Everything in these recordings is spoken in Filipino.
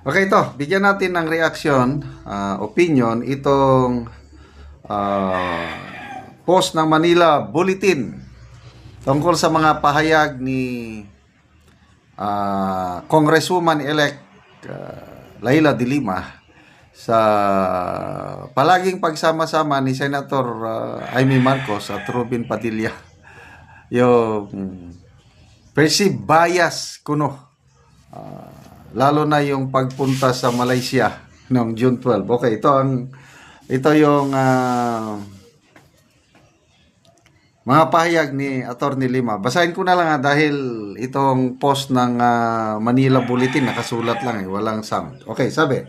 Okay, ito. Bigyan natin ng reaction, opinion, itong ah, post ng Manila Bulletin tungkol sa mga pahayag ni Congresswoman-elect Laila de Lima sa palaging pagsama-sama ni Senator Amy Marcos at Robin Padilla. Yung perceived bias kuno, lalo na yung pagpunta sa Malaysia noong June 12. Okay, ito yung mga pahayag ni Attorney Lima. Basahin ko na lang dahil itong post ng Manila Bulletin nakasulat lang walang sound. Okay, sabi.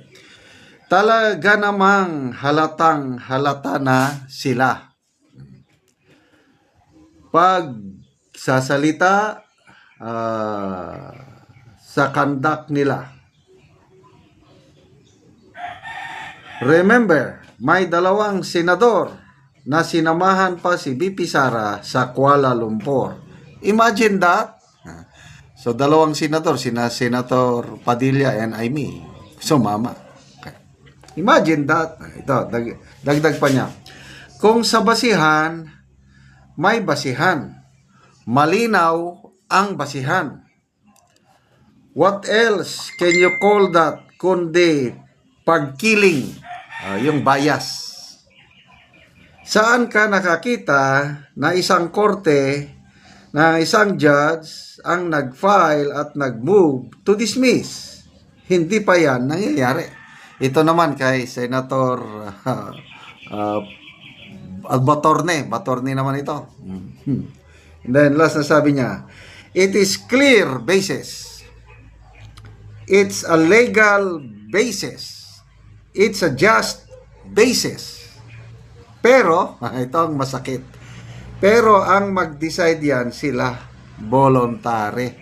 Talaga namang halatang halata na sila. Pag sasalita sa conduct nila. Remember, may dalawang senador na sinamahan pa si BP Sara sa Kuala Lumpur. Imagine that. So, dalawang senador, Senator Padilla and Amy, sumama. Okay. Imagine that. Ito, dagdag pa niya. Kung sa basihan, may basihan. Malinaw ang basihan. What else can you call that kundi pagkiling, yung bias? Saan ka nakakita na isang korte, na isang judge ang nag-file at nag-move to dismiss? Hindi pa yan nangyayari. Ito naman kay Senator Batorne naman ito. And then last na sabi niya, it is clear basis. It's a legal basis. It's a just basis. Pero, ito ang masakit. Pero ang mag-decide yan sila, voluntary.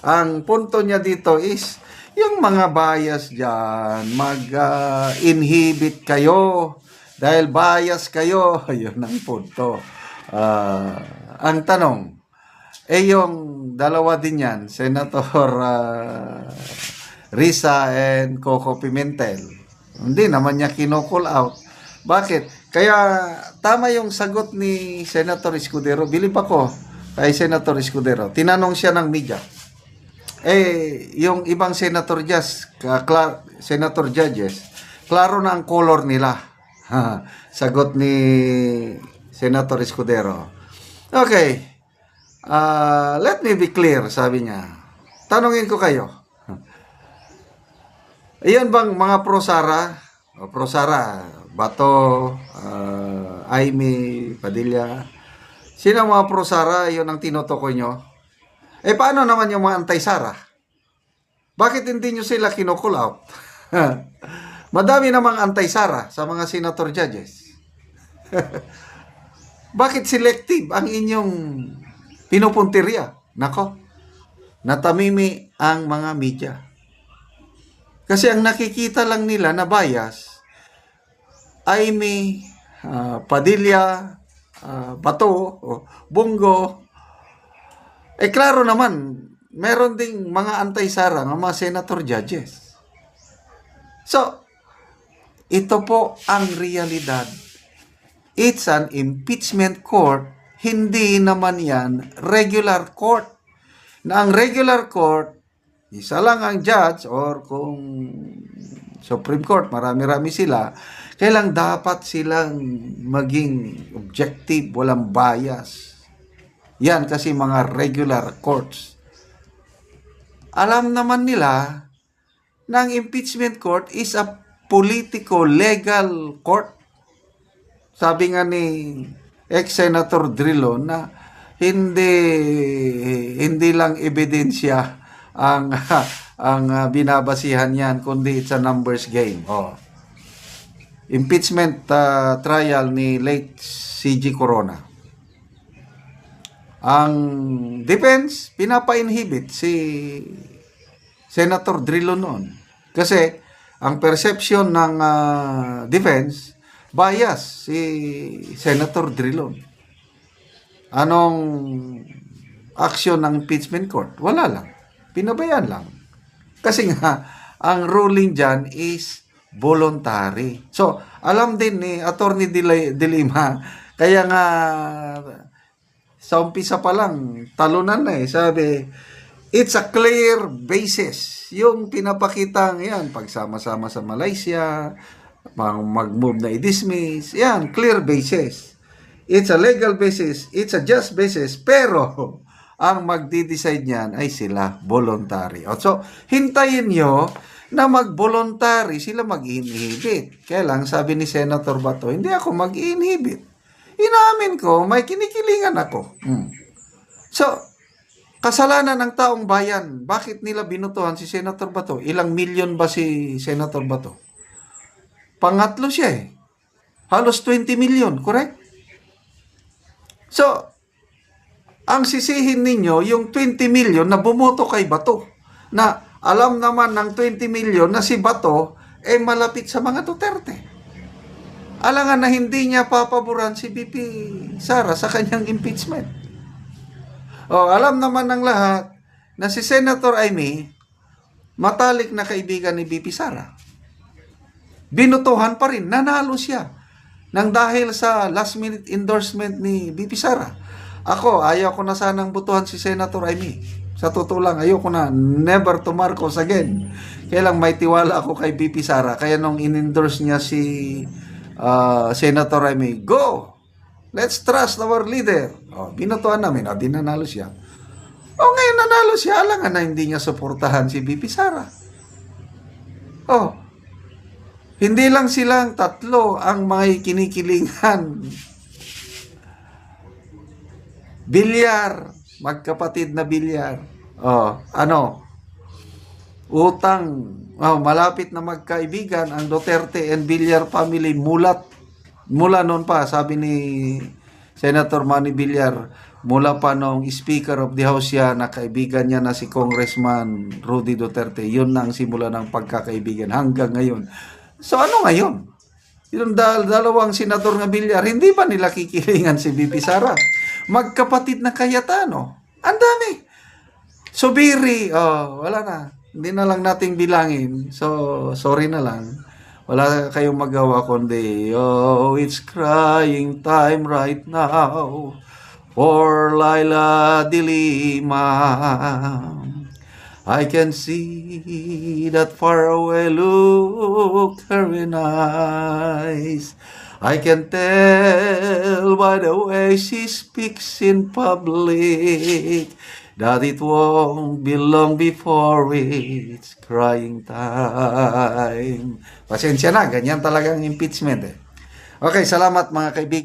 Ang punto niya dito is, yung mga bias dyan, mag-inhibit kayo. Dahil bias kayo, yun ang punto. Ang tanong, yung dalawa din yan, Senator Risa and Coco Pimentel, hindi naman niya kino-call out. Bakit? Kaya tama yung sagot ni Senator Escudero. Bilib ako kay Senator Escudero. Tinanong siya ng media. Yung ibang senator judges, klaro na ang color nila. Sagot ni Senator Escudero. Okay. Let me be clear, sabi niya. Tanungin ko kayo. Iyan bang mga pro-Sara, Bato, Amy, Padilla, sino mga pro-Sara, yun ang tinutukoy nyo? Paano naman yung mga anti-Sara? Bakit hindi nyo sila kino-call out? Madami namang anti-Sara sa mga senator judges. Bakit selective ang inyong pinupuntirya? Nako, natamimi ang mga media. Kasi ang nakikita lang nila na bias, Amy, Padilla, Bato, Bongo. Klaro naman, meron ding mga anti-Sara ng mga senator judges. So, ito po ang realidad. It's an impeachment court, hindi naman yan regular court. Na ang regular court, isa lang ang judge or kung Supreme Court, marami-rami sila, kailang dapat silang maging objective, walang bias. Yan kasi mga regular courts. Alam naman nila na ang impeachment court is a politico-legal court. Sabi nga ni ex-Senator Drilon na hindi lang ebidensya ang binabasihan yan, kundi it's a numbers game. Impeachment trial ni late CG Corona. Ang defense, pinapa-inhibit si Senator Drilon noon. Kasi ang perception ng defense, bias si Senator Drilon. Anong action ng impeachment court? Wala lang. Pinabayaan lang. Kasi nga, ang ruling dyan is voluntary. So, alam din ni Attorney De Lima, kaya nga sa umpisa pa lang, talunan na eh. Sabi, it's a clear basis. Yung pinapakitang yan, pagsama-sama sa Malaysia, mag-move na i-dismiss, yan, clear basis. It's a legal basis, it's a just basis, pero ang magdi-decide niyan ay sila, voluntary. So, hintayin nyo na mag-voluntary sila mag-inhibit. Kaya lang, sabi ni Senator Bato, hindi ako mag-inhibit. Inamin ko, may kinikilingan ako. So, kasalanan ng taong bayan. Bakit nila binutuhan si Senator Bato? Ilang milyon ba si Senator Bato? Pangatlo siya eh. Halos 20 million, correct? So, ang sisihin ninyo, yung 20 million na bumoto kay Bato, na alam naman ng 20 million na si Bato ay malapit sa mga Duterte. Alangan na hindi niya papaboran si BP Sara sa kanyang impeachment. Alam naman ng lahat na si Senator Amy, matalik na kaibigan ni BP Sara. Binutuhan pa rin, nanalo siya nang dahil sa last minute endorsement ni BP Sara. Ako, ayaw ko na sanang butuhan si Senator Amy. Sa totoo lang, ayaw ko na, never to Marcos again. Kaya lang may tiwala ako kay BP Sara. Kaya nung in-endorse niya si Senator Amy, go! Let's trust our leader. Binutuhan namin, di nanalo siya. Ngayon nanalo siya, alangan na hindi niya suportahan si BP Sara. Hindi lang silang tatlo ang may kinikilingan. Bilyar, magkapatid na Bilyar. Utang. Malapit na magkaibigan ang Duterte and Bilyar family mula noon pa, sabi ni Senator Manny Bilyar, mula pa nung Speaker of the House siya, na kaibigan niya na si Congressman Rudy Duterte. Yun na ang simula ng pagkakaibigan hanggang ngayon. So ano ngayon? Yung dalawang senador ng Bilyar, hindi ba nila kikilingan si BP Sara? Magkapatid na Cayetano. Ang dami. Subiri, wala na. Hindi na lang nating bilangin. So, sorry na lang. Wala kayong magawa kundi, it's crying time right now for Laila De Lima. I can see that faraway look her eyes. I can tell by the way she speaks in public that it won't be long before it's crying time. Pasensya na, ganyan talagang impeachment eh. Okay, salamat mga kaibigan.